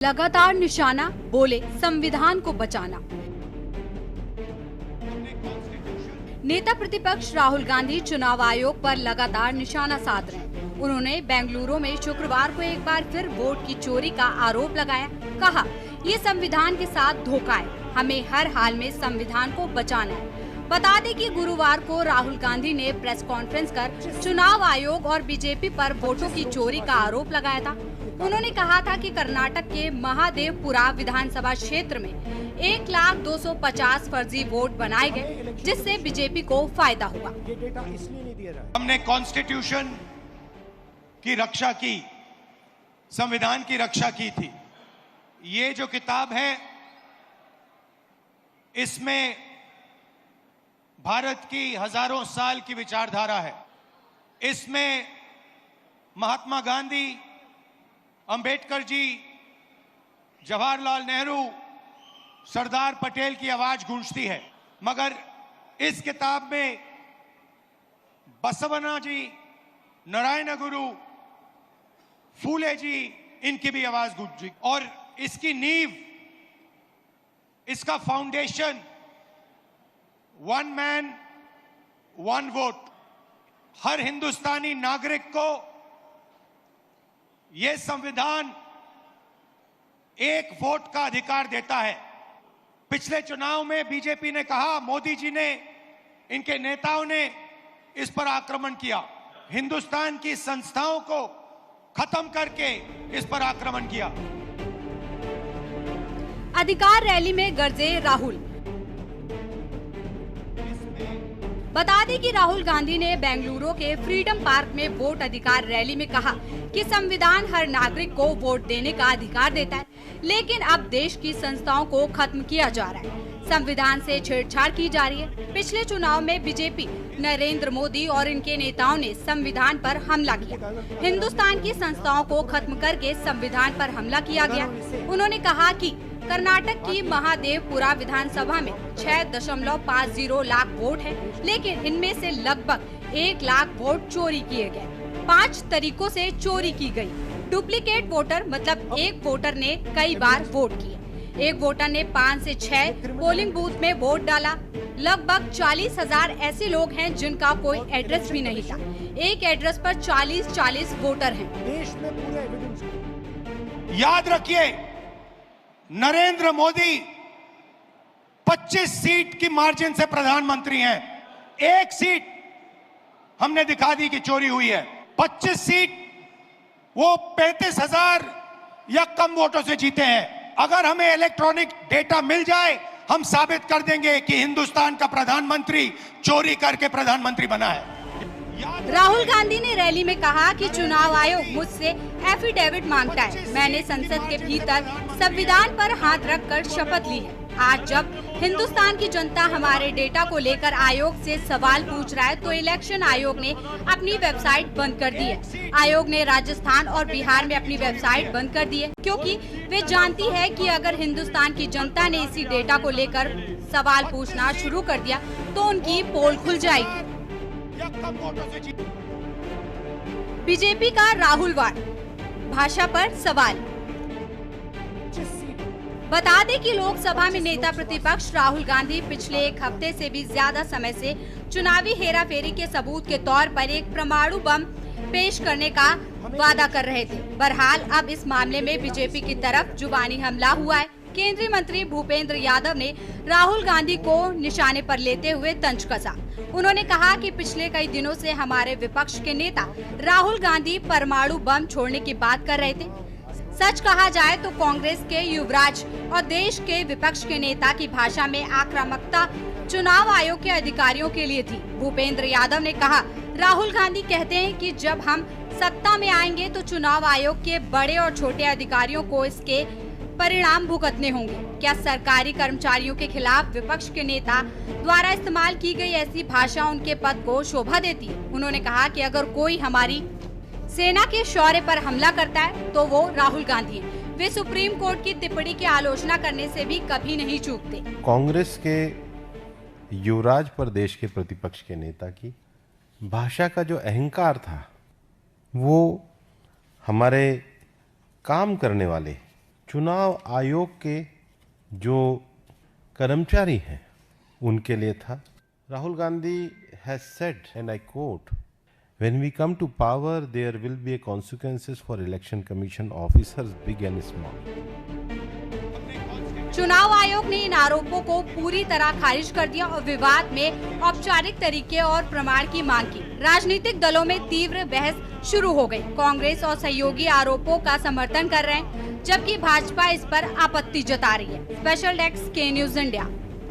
लगातार निशाना, बोले संविधान को बचाना। नेता प्रतिपक्ष राहुल गांधी चुनाव आयोग पर लगातार निशाना साध रहे हैं। उन्होंने बेंगलुरु में शुक्रवार को एक बार फिर वोट की चोरी का आरोप लगाया। कहा, ये संविधान के साथ धोखा है, हमें हर हाल में संविधान को बचाना है। बता दें कि गुरुवार को राहुल गांधी ने प्रेस कॉन्फ्रेंस कर चुनाव आयोग और बीजेपी पर वोटों की चोरी का आरोप लगाया था। उन्होंने कहा था कि कर्नाटक के महादेवपुरा विधानसभा क्षेत्र में 1,250 फर्जी वोट बनाए गए, जिससे बीजेपी को फायदा हुआ। हमने कॉन्स्टिट्यूशन की रक्षा की, संविधान की रक्षा की थी। ये जो किताब है, इसमें भारत की हजारों साल की विचारधारा है। इसमें महात्मा गांधी, अंबेडकर जी, जवाहरलाल नेहरू, सरदार पटेल की आवाज गूंजती है, मगर इस किताब में बसवण्णा जी, नारायण गुरु, फूले जी, इनकी भी आवाज गूंजी। और इसकी नींव, इसका foundation one man one vote, हर हिंदुस्तानी नागरिक को यह संविधान एक वोट का अधिकार देता है। पिछले चुनाव में बीजेपी ने कहा, मोदी जी ने, इनके नेताओं ने इस पर आक्रमण किया, हिंदुस्तान की संस्थाओं को खत्म करके इस पर आक्रमण किया। अधिकार रैली में गरजे राहुल। बता दें कि राहुल गांधी ने बेंगलुरु के फ्रीडम पार्क में वोट अधिकार रैली में कहा कि संविधान हर नागरिक को वोट देने का अधिकार देता है, लेकिन अब देश की संस्थाओं को खत्म किया जा रहा है, संविधान से छेड़छाड़ की जा रही है। पिछले चुनाव में बीजेपी, नरेंद्र मोदी और इनके नेताओं ने संविधान पर हमला किया, हिंदुस्तान की संस्थाओं को खत्म करके संविधान पर हमला किया गया। उन्होंने कहा कि कर्नाटक की महादेवपुरा विधानसभा में 6.50 लाख वोट हैं, लेकिन इनमें से लगभग 1 लाख वोट चोरी किए गए। 5 तरीकों से चोरी की गई। डुप्लीकेट वोटर मतलब एक वोटर ने कई बार वोट किए। एक वोटर ने 5 से 6 पोलिंग बूथ में वोट डाला। लगभग 40,000 ऐसे लोग हैं जिनका कोई एड्रेस भी नहीं था। एक एड्रेस पर 40 वोटर हैं। देश में पूरे एविडेंस याद रखिए, नरेंद्र मोदी 25 सीट की मार्जिन से प्रधानमंत्री हैं। एक सीट हमने दिखा दी कि चोरी हुई है। 25 सीट वो 35,000 या कम वोटों से जीते हैं। अगर हमें इलेक्ट्रॉनिक डेटा मिल जाए, हम साबित कर देंगे कि हिंदुस्तान का प्रधानमंत्री चोरी करके प्रधानमंत्री बना है। राहुल गांधी ने रैली में कहा कि चुनाव आयोग मुझसे एफिडेविट मांगता है। मैंने संसद के भीतर संविधान पर हाथ रखकर शपथ ली है। आज जब हिंदुस्तान की जनता हमारे डेटा को लेकर आयोग से सवाल पूछ रहा है, तो इलेक्शन आयोग ने अपनी वेबसाइट बंद कर दी है। आयोग ने राजस्थान और बिहार में अपनी वेबसाइट बंद कर दी है, क्योंकि वे जानती है कि अगर हिंदुस्तान की जनता ने इसी डेटा को लेकर सवाल पूछना शुरू कर दिया तो उनकी पोल खुल जाएगी। बीजेपी का राहुल वार, भाषा पर सवाल। बता दें कि लोकसभा में नेता प्रतिपक्ष राहुल गांधी पिछले एक हफ्ते से भी ज्यादा समय से चुनावी हेराफेरी के सबूत के तौर पर एक परमाणु बम पेश करने का वादा कर रहे थे। बहरहाल अब इस मामले में बीजेपी की तरफ जुबानी हमला हुआ है। केंद्रीय मंत्री भूपेंद्र यादव ने राहुल गांधी को निशाने पर लेते हुए तंज कसा। उन्होंने कहा कि पिछले कई दिनों से हमारे विपक्ष के नेता राहुल गांधी परमाणु बम छोड़ने की बात कर रहे थे। सच कहा जाए तो कांग्रेस के युवराज और देश के विपक्ष के नेता की भाषा में आक्रामकता चुनाव आयोग के अधिकारियों के लिए थी। भूपेंद्र यादव ने कहा, राहुल गांधी कहते हैं कि जब हम सत्ता में आएंगे तो चुनाव आयोग के बड़े और छोटे अधिकारियों को इसके परिणाम भुगतने होंगे। क्या सरकारी कर्मचारियों के खिलाफ विपक्ष के नेता द्वारा इस्तेमाल की गई ऐसी भाषा उनके पद को शोभा देती है? उन्होंने कहा कि अगर कोई हमारी सेना के शौर्य पर हमला करता है तो वो राहुल गांधी है। वे सुप्रीम कोर्ट की टिप्पणी की आलोचना करने से भी कभी नहीं चूकते। कांग्रेस के युवराज पर देश के प्रतिपक्ष के नेता की भाषा का जो अहंकार था, वो हमारे काम करने वाले चुनाव आयोग के जो कर्मचारी हैं उनके लिए था। Rahul Gandhi has said, and I quote, "When we come to power, there will be consequences for election commission officers, big and small." चुनाव आयोग ने इन आरोपों को पूरी तरह खारिज कर दिया और विवाद में औपचारिक तरीके और प्रमाण की मांग की। राजनीतिक दलों में तीव्र बहस शुरू हो गई। कांग्रेस और सहयोगी आरोपों का समर्थन कर रहे हैं, जबकि भाजपा इस पर आपत्ति जता रही है। स्पेशल डेस्क के न्यूज़ इंडिया।